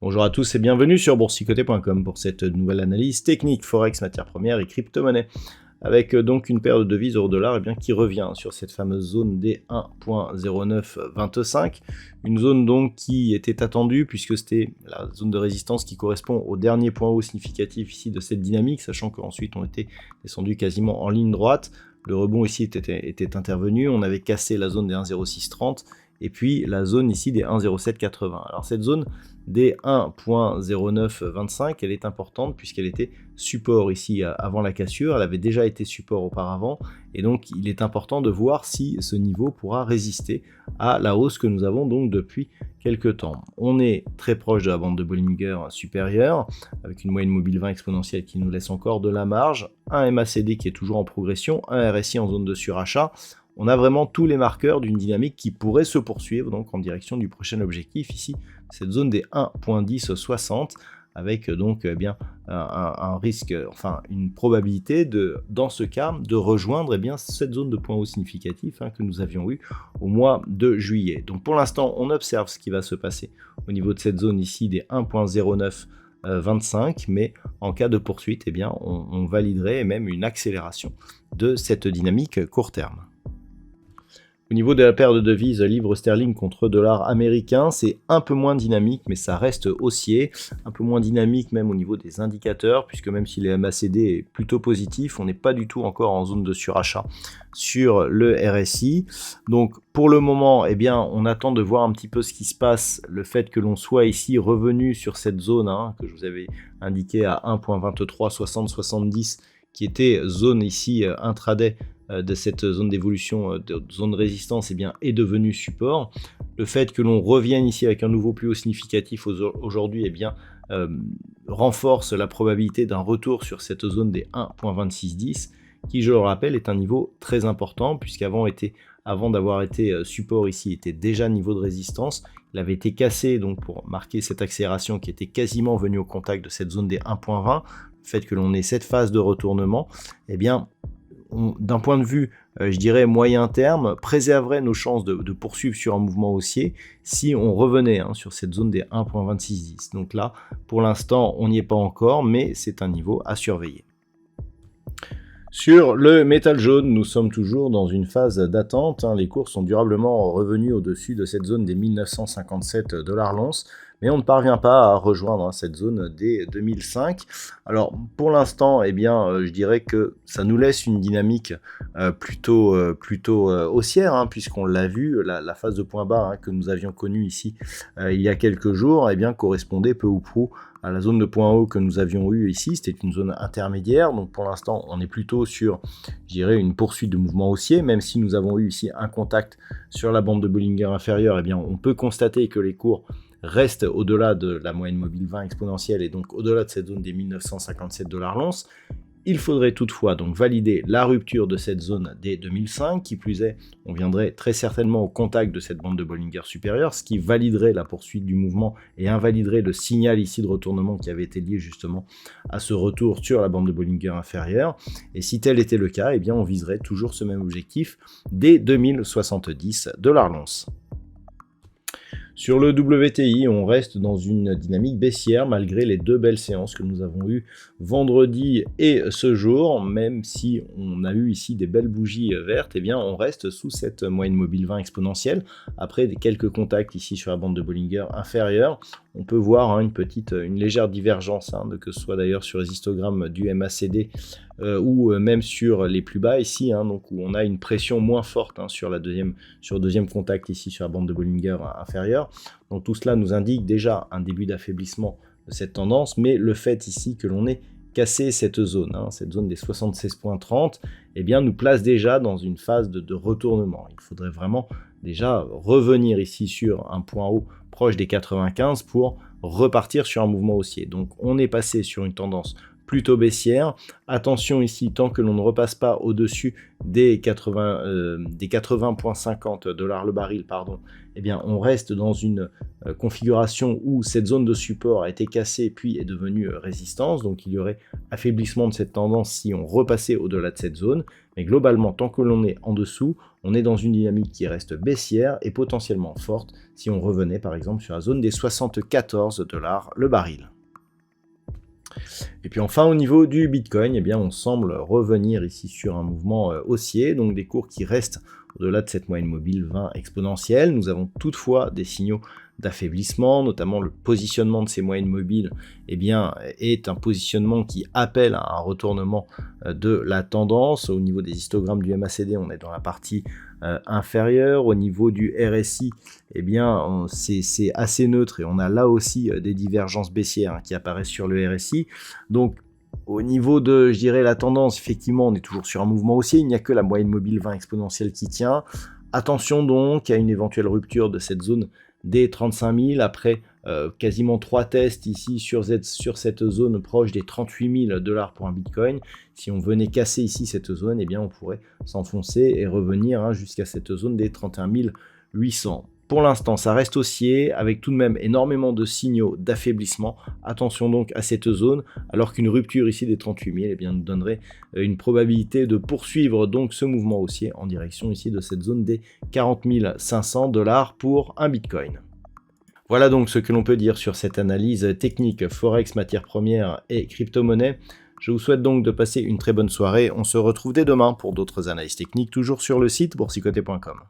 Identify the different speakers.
Speaker 1: Bonjour à tous et bienvenue sur boursicoté.com pour cette nouvelle analyse technique forex, matières premières et crypto-monnaie. Avec donc une paire de devises euro-dollar qui revient sur cette fameuse zone des 1.0925. Une zone donc qui était attendue puisque c'était la zone de résistance qui correspond au dernier point haut significatif ici de cette dynamique, sachant qu'ensuite on était descendu quasiment en ligne droite. Le rebond ici était intervenu, on avait cassé la zone des 1.0630 et puis la zone ici des 1.0780. Alors cette zone des 1.0925, elle est importante puisqu'elle était support ici avant la cassure, elle avait déjà été support auparavant, et donc il est important de voir si ce niveau pourra résister à la hausse que nous avons donc depuis quelques temps. On est très proche de la bande de Bollinger supérieure, avec une moyenne mobile 20 exponentielle qui nous laisse encore de la marge, un MACD qui est toujours en progression, un RSI en zone de surachat. On a vraiment tous les marqueurs d'une dynamique qui pourrait se poursuivre donc en direction du prochain objectif ici, cette zone des 1.1060, avec donc un risque, enfin une probabilité dans ce cas de rejoindre cette zone de point haut significatif que nous avions eu au mois de juillet. Donc pour l'instant on observe ce qui va se passer au niveau de cette zone ici des 1.0925, mais en cas de poursuite on validerait même une accélération de cette dynamique court terme. Au niveau de la paire de devises livre sterling contre dollar américain, c'est un peu moins dynamique, mais ça reste haussier. Un peu moins dynamique même au niveau des indicateurs, puisque même si le MACD est plutôt positif, on n'est pas du tout encore en zone de surachat sur le RSI. Donc pour le moment, on attend de voir un petit peu ce qui se passe. Le fait que l'on soit ici revenu sur cette zone que je vous avais indiqué à 1.2360-70, qui était zone ici intraday de cette zone d'évolution, de zone de résistance, est devenu support. Le fait que l'on revienne ici avec un nouveau plus haut significatif aujourd'hui renforce la probabilité d'un retour sur cette zone des 1.2610, qui, je le rappelle, est un niveau très important, puisqu'avant d'avoir été support ici, était déjà niveau de résistance. Il avait été cassé donc pour marquer cette accélération qui était quasiment venue au contact de cette zone des 1.20. Le fait que l'on ait cette phase de retournement, d'un point de vue, je dirais moyen terme, préserverait nos chances de poursuivre sur un mouvement haussier si on revenait sur cette zone des 1.2610. Donc là, pour l'instant, on n'y est pas encore, mais c'est un niveau à surveiller. Sur le métal jaune, nous sommes toujours dans une phase d'attente. Les cours sont durablement revenus au-dessus de cette zone des 1957 $ l'once, mais on ne parvient pas à rejoindre cette zone des 2005. Alors pour l'instant, je dirais que ça nous laisse une dynamique plutôt haussière, puisqu'on l'a vu, la phase de point bas que nous avions connue ici il y a quelques jours, correspondait peu ou prou à la zone de point haut que nous avions eu ici. C'était une zone intermédiaire, donc pour l'instant on est plutôt sur, je dirais, une poursuite de mouvement haussier, même si nous avons eu ici un contact sur la bande de Bollinger inférieure. On peut constater que les cours restent au-delà de la moyenne mobile 20 exponentielle et donc au-delà de cette zone des 1957 $ l'once. Il faudrait toutefois donc valider la rupture de cette zone des 2005, qui plus est, on viendrait très certainement au contact de cette bande de Bollinger supérieure, ce qui validerait la poursuite du mouvement et invaliderait le signal ici de retournement qui avait été lié justement à ce retour sur la bande de Bollinger inférieure. Et si tel était le cas, on viserait toujours ce même objectif des 2070 $ l'once. Sur le WTI, on reste dans une dynamique baissière malgré les deux belles séances que nous avons eues vendredi et ce jour. Même si on a eu ici des belles bougies vertes, on reste sous cette moyenne mobile 20 exponentielle. Après quelques contacts ici sur la bande de Bollinger inférieure, on peut voir une légère divergence, que ce soit d'ailleurs sur les histogrammes du MACD ou même sur les plus bas ici, donc où on a une pression moins forte sur le deuxième contact ici sur la bande de Bollinger inférieure. Donc tout cela nous indique déjà un début d'affaiblissement de cette tendance, mais le fait ici que l'on ait cassé cette zone des 76,30, nous place déjà dans une phase de retournement. Il faudrait vraiment déjà revenir ici sur un point haut proche des 95 pour repartir sur un mouvement haussier. Donc on est passé sur une tendance plutôt baissière. Attention ici, tant que l'on ne repasse pas au-dessus des 80,50 $ le baril, pardon, eh bien on reste dans une configuration où cette zone de support a été cassée puis est devenue résistance, donc il y aurait affaiblissement de cette tendance si on repassait au-delà de cette zone, mais globalement tant que l'on est en dessous, on est dans une dynamique qui reste baissière et potentiellement forte si on revenait par exemple sur la zone des 74 $ le baril. Et puis enfin au niveau du Bitcoin, eh bien, on semble revenir ici sur un mouvement haussier, donc des cours qui restent au-delà de cette moyenne mobile 20 exponentielle. Nous avons toutefois des signaux d'affaiblissement, notamment le positionnement de ces moyennes mobiles eh bien, est un positionnement qui appelle à un retournement de la tendance. Au niveau des histogrammes du MACD, on est dans la partie inférieure. Au niveau du RSI, eh bien, c'est assez neutre et on a là aussi des divergences baissières qui apparaissent sur le RSI. Donc, au niveau de, je dirais, la tendance, effectivement, on est toujours sur un mouvement haussier. Il n'y a que la moyenne mobile 20 exponentielle qui tient. Attention donc à une éventuelle rupture de cette zone des 35 000 après quasiment 3 tests ici sur cette zone proche des 38 000 $ pour un Bitcoin. Si on venait casser ici cette zone, eh bien on pourrait s'enfoncer et revenir jusqu'à cette zone des 31 800. Pour l'instant, ça reste haussier, avec tout de même énormément de signaux d'affaiblissement. Attention donc à cette zone, alors qu'une rupture ici des 38 000 eh bien, nous donnerait une probabilité de poursuivre donc ce mouvement haussier en direction ici de cette zone des 40 500 $ pour un Bitcoin. Voilà donc ce que l'on peut dire sur cette analyse technique Forex, matières premières et crypto-monnaie. Je vous souhaite donc de passer une très bonne soirée. On se retrouve dès demain pour d'autres analyses techniques, toujours sur le site boursicoté.com.